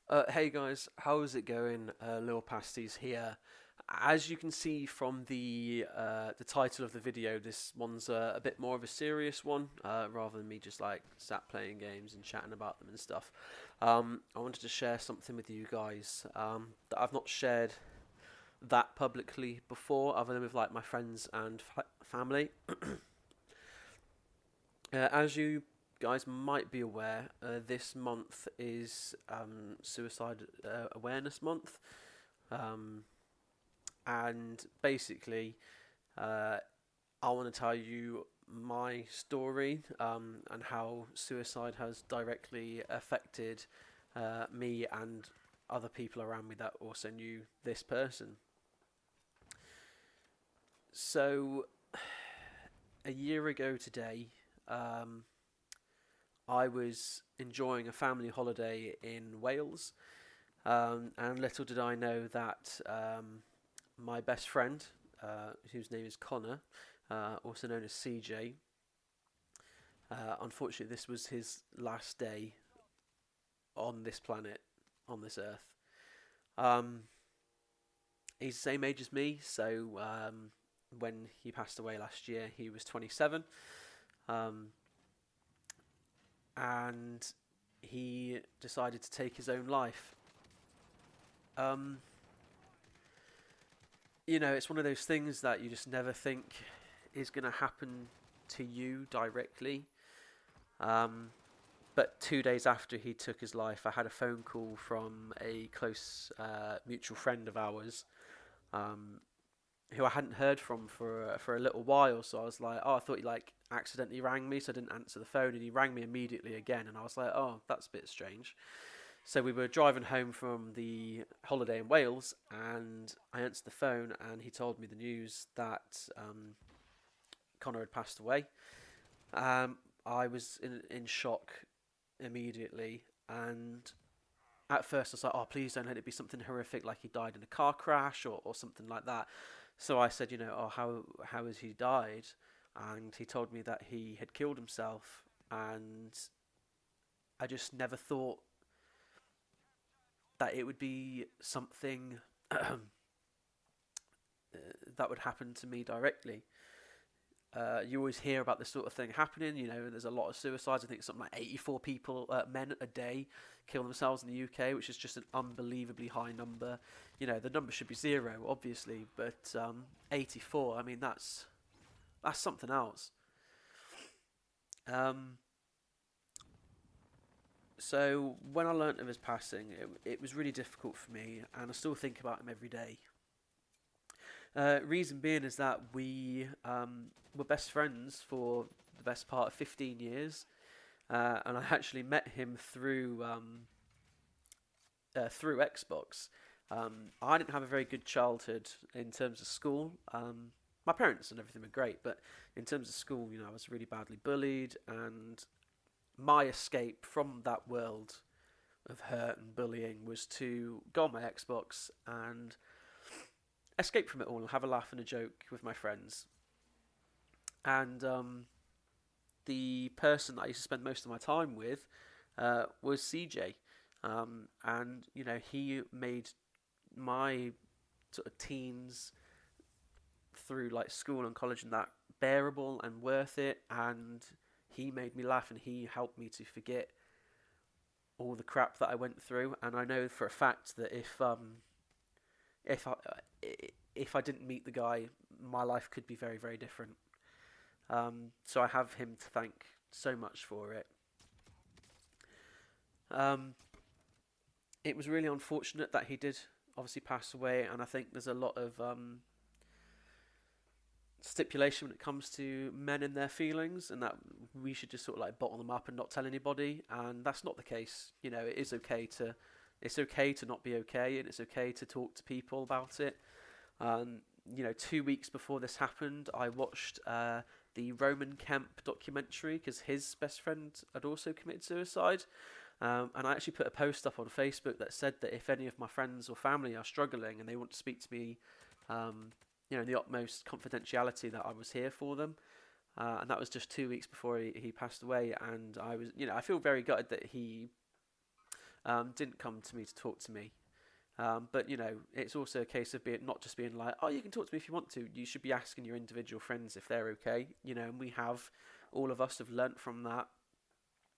Hey guys, how's it going? Lil Pasties here. As you can see from the title of the video, this one's a bit more of a serious one, rather than me just like sat playing games and chatting about them and stuff. I wanted to share something with you guys that I've not shared that publicly before, other than with like my friends and family. As you guys might be aware, this month is Suicide Awareness Month. Um, and basically, uh, I want to tell you my story and how suicide has directly affected me and other people around me that also knew this person. So, a year ago today, um, I was enjoying a family holiday in Wales, and little did I know that my best friend, whose name is Connor, also known as CJ. Unfortunately, this was his last day on this planet, on this Earth. Um, he's the same age as me, so when he passed away last year, he was 27, um, and he decided to take his own life. Um, it's one of those things that you just never think is going to happen to you directly. Um, But 2 days after he took his life, I had a phone call from a close mutual friend of ours, um, who I hadn't heard from for a little while. So I was like, "Oh, I thought he like accidentally rang me, so I didn't answer the phone." And he rang me immediately again, and I was like, "Oh, that's a bit strange." So we were driving home from the holiday in Wales, and I answered the phone, and he told me the news that Connor had passed away. I was in shock immediately, and at first I was like, "Oh, please don't let it be something horrific, like he died in a car crash or something like that." So I said, "Oh, how has he died?" And he told me that he had killed himself, and I just never thought that it would be something that would happen to me directly. You always hear about this sort of thing happening. There's a lot of suicides. I think something like 84 people, men a day, kill themselves in the UK, which is just an unbelievably high number. The number should be zero, obviously, but 84. I mean, that's something else. Um, so when I learnt of his passing, it was really difficult for me, and I still think about him every day. Reason being is that we were best friends for the best part of 15 years. And I actually met him through Xbox. I didn't have a very good childhood in terms of school. My parents and everything were great, but in terms of school, I was really badly bullied, and my escape from that world of hurt and bullying was to go on my Xbox and escape from it all and have a laugh and a joke with my friends. And the person that I used to spend most of my time with was CJ. And he made my sort of teens through like school and college and that bearable and worth it. And he made me laugh, and he helped me to forget all the crap that I went through. And I know for a fact that if I if I didn't meet the guy, my life could be very very different. So I have him to thank so much for it. Um, it was really unfortunate that he did obviously pass away, and I think there's a lot of stipulation when it comes to men and their feelings, and that we should just sort of like bottle them up and not tell anybody. And that's not the case. It's okay to not be okay, and it's okay to talk to people about it. Um, 2 weeks before this happened, I watched the Roman Kemp documentary because his best friend had also committed suicide. And I actually put a post up on Facebook that said that if any of my friends or family are struggling and they want to speak to me, um, in the utmost confidentiality, that I was here for them. And that was just 2 weeks before he passed away. And I feel very gutted that he didn't come to me to talk to me. But you know, it's also a case of not just being like, oh, you can talk to me if you want to. You should be asking your individual friends if they're okay. You know, and all of us have learnt from that.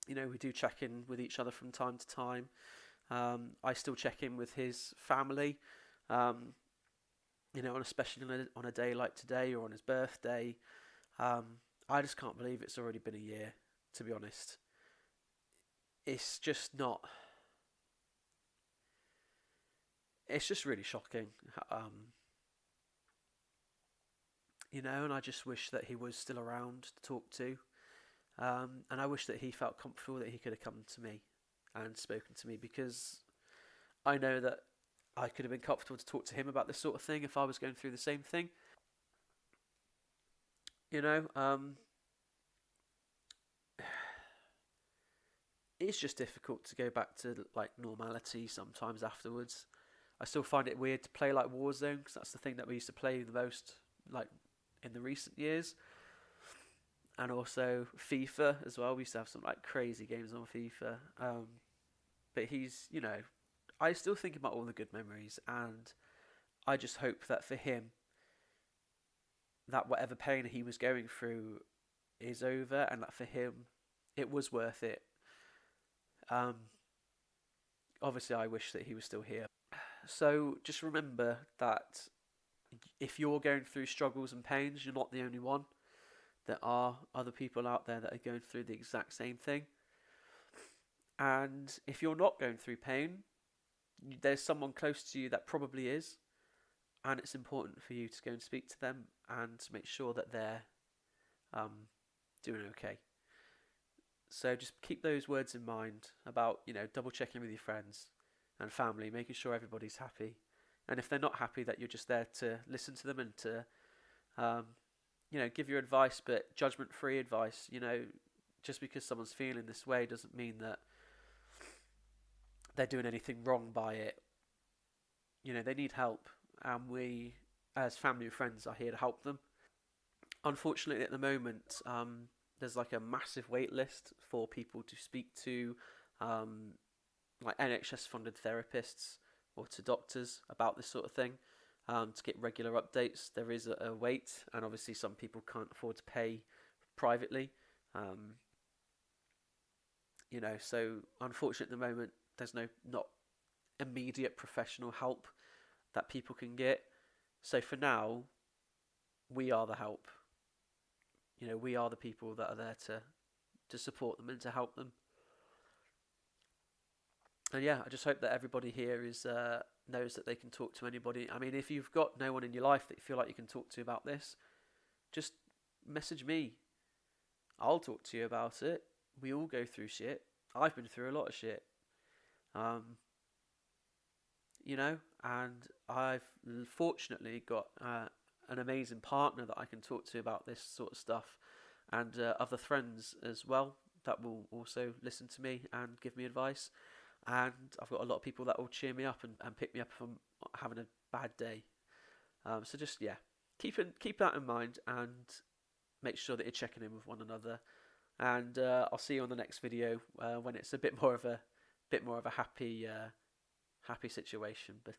You know, we do check in with each other from time to time. I still check in with his family. You know, and especially on a day like today or on his birthday. I just can't believe it's already been a year, to be honest. It's just not. It's just really shocking. You know, and I just wish that he was still around to talk to. And I wish that he felt comfortable that he could have come to me and spoken to me, because I know that I could have been comfortable to talk to him about this sort of thing if I was going through the same thing. You know, it's just difficult to go back to like normality sometimes afterwards. I still find it weird to play like Warzone, because that's the thing that we used to play the most, like in the recent years, and also FIFA as well. We used to have some like crazy games on FIFA. But you know, I still think about all the good memories, and I just hope that for him, that whatever pain he was going through is over, and that for him, it was worth it. Um, Obviously, I wish that he was still here. So just remember that if you're going through struggles and pains, you're not the only one. There are other people out there that are going through the exact same thing. And if you're not going through pain, there's someone close to you that probably is. And it's important for you to go and speak to them and to make sure that they're doing okay. So just keep those words in mind about, you know, double checking with your friends and family, making sure everybody's happy. And if they're not happy, that you're just there to listen to them and to, you know, give your advice, but judgment-free advice. You know, just because someone's feeling this way doesn't mean that they're doing anything wrong by it. You know, they need help, and we, as family and friends, are here to help them. Unfortunately, at the moment, there's like a massive wait list for people to speak to, like NHS-funded therapists or to doctors about this sort of thing, to get regular updates. There is a wait, and obviously some people can't afford to pay privately. You know, so unfortunately at the moment, there's not immediate professional help that people can get. So for now, we are the help. You know, we are the people that are there to support them and to help them. And yeah, I just hope that everybody here knows that they can talk to anybody. I mean, if you've got no one in your life that you feel like you can talk to about this, just message me. I'll talk to you about it. We all go through shit. I've been through a lot of shit. You know, and I've fortunately got an amazing partner that I can talk to about this sort of stuff, and other friends as well that will also listen to me and give me advice. And I've got a lot of people that will cheer me up and pick me up if I'm having a bad day. So just, yeah, keep that in mind, and make sure that you're checking in with one another. And I'll see you on the next video when it's a bit more of a happy situation. But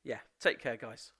yeah, take care, guys.